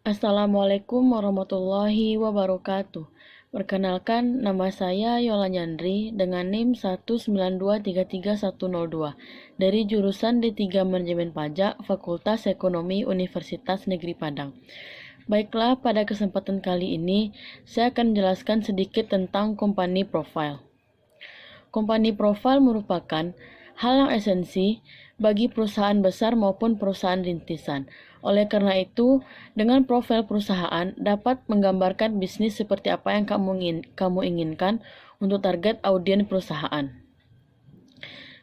Assalamualaikum warahmatullahi wabarakatuh. Perkenalkan, nama saya Yola Yandri dengan NIM 192330102 dari jurusan D3 Manajemen Pajak Fakultas Ekonomi Universitas Negeri Padang. Baiklah, pada kesempatan kali ini saya akan menjelaskan sedikit tentang company profile. Company profile merupakan hal yang esensi bagi perusahaan besar maupun perusahaan rintisan. Oleh karena itu, dengan profil perusahaan dapat menggambarkan bisnis seperti apa yang kamu inginkan untuk target audiens perusahaan.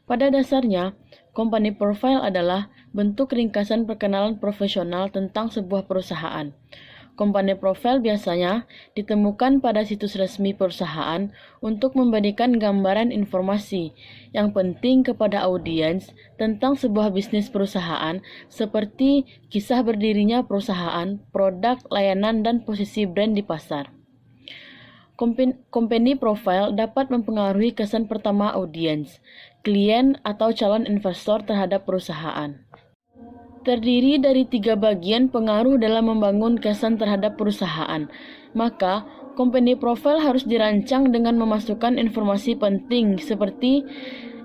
Pada dasarnya, company profile adalah bentuk ringkasan perkenalan profesional tentang sebuah perusahaan. Company profile biasanya ditemukan pada situs resmi perusahaan untuk memberikan gambaran informasi yang penting kepada audiens tentang sebuah bisnis perusahaan seperti kisah berdirinya perusahaan, produk, layanan, dan posisi brand di pasar. Company profile dapat mempengaruhi kesan pertama audiens, klien, atau calon investor terhadap perusahaan. Terdiri dari 3 bagian pengaruh dalam membangun kesan terhadap perusahaan. Maka, company profile harus dirancang dengan memasukkan informasi penting seperti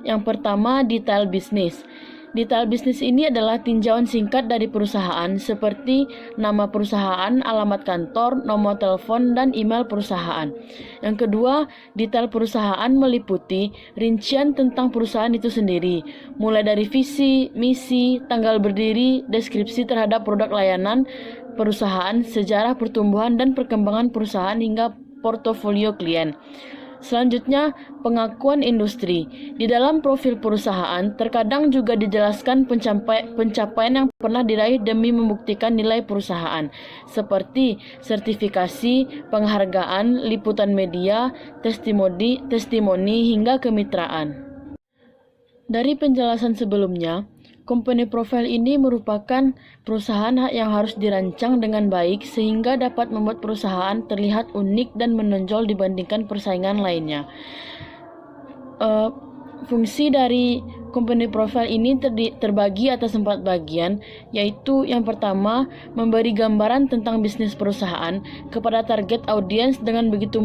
yang pertama, detail bisnis. Detail bisnis ini adalah tinjauan singkat dari perusahaan seperti nama perusahaan, alamat kantor, nomor telepon, dan email perusahaan. Yang kedua, detail perusahaan meliputi rincian tentang perusahaan itu sendiri, mulai dari visi, misi, tanggal berdiri, deskripsi terhadap produk layanan perusahaan, sejarah pertumbuhan dan perkembangan perusahaan hingga portofolio klien. Selanjutnya, pengakuan industri. Di dalam profil perusahaan, terkadang juga dijelaskan pencapaian yang pernah diraih demi membuktikan nilai perusahaan, seperti sertifikasi, penghargaan, liputan media, testimoni hingga kemitraan. Dari penjelasan sebelumnya, company profile ini merupakan perusahaan yang harus dirancang dengan baik sehingga dapat membuat perusahaan terlihat unik dan menonjol dibandingkan persaingan lainnya. Fungsi dari company profile ini terbagi atas 4 bagian, yaitu yang pertama, memberi gambaran tentang bisnis perusahaan kepada target audiens dengan begitu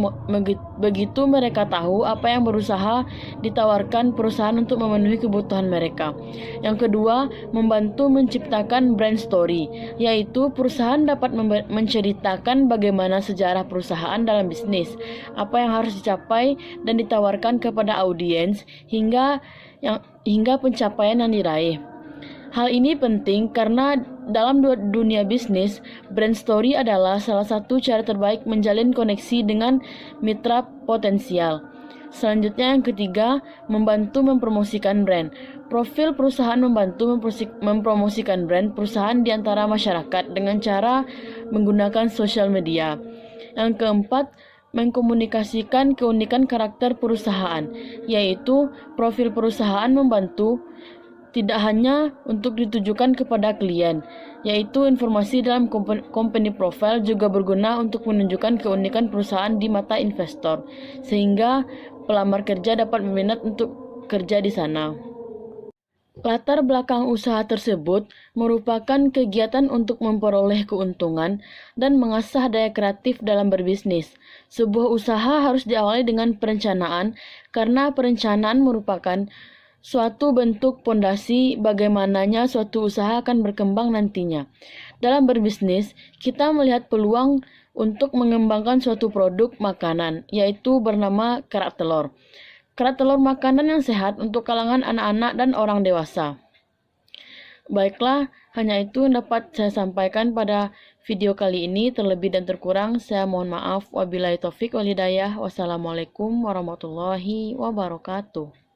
mereka tahu apa yang berusaha ditawarkan perusahaan untuk memenuhi kebutuhan mereka. Yang kedua, membantu menciptakan brand story, yaitu perusahaan dapat menceritakan bagaimana sejarah perusahaan dalam bisnis, apa yang harus dicapai dan ditawarkan kepada audiens hingga pencapaian yang diraih. Hal ini penting karena dalam dunia bisnis, brand story adalah salah satu cara terbaik menjalin koneksi dengan mitra potensial. Selanjutnya yang ketiga, membantu mempromosikan brand. Profil perusahaan membantu mempromosikan brand perusahaan di antara masyarakat dengan cara menggunakan sosial media. Yang keempat, mengkomunikasikan keunikan karakter perusahaan, yaitu profil perusahaan membantu tidak hanya untuk ditujukan kepada klien, yaitu informasi dalam company profile juga berguna untuk menunjukkan keunikan perusahaan di mata investor, sehingga pelamar kerja dapat berminat untuk kerja di sana. Latar belakang usaha tersebut merupakan kegiatan untuk memperoleh keuntungan dan mengasah daya kreatif dalam berbisnis. Sebuah usaha harus diawali dengan perencanaan karena perencanaan merupakan suatu bentuk pondasi bagaimananya suatu usaha akan berkembang nantinya. Dalam berbisnis, kita melihat peluang untuk mengembangkan suatu produk makanan, yaitu bernama kerak telur. Kerak telur makanan yang sehat untuk kalangan anak-anak dan orang dewasa. Baiklah, hanya itu yang dapat saya sampaikan pada video kali ini. Terlebih dan terkurang, saya mohon maaf. Wabillahi taufik wal hidayah. Wassalamualaikum warahmatullahi wabarakatuh.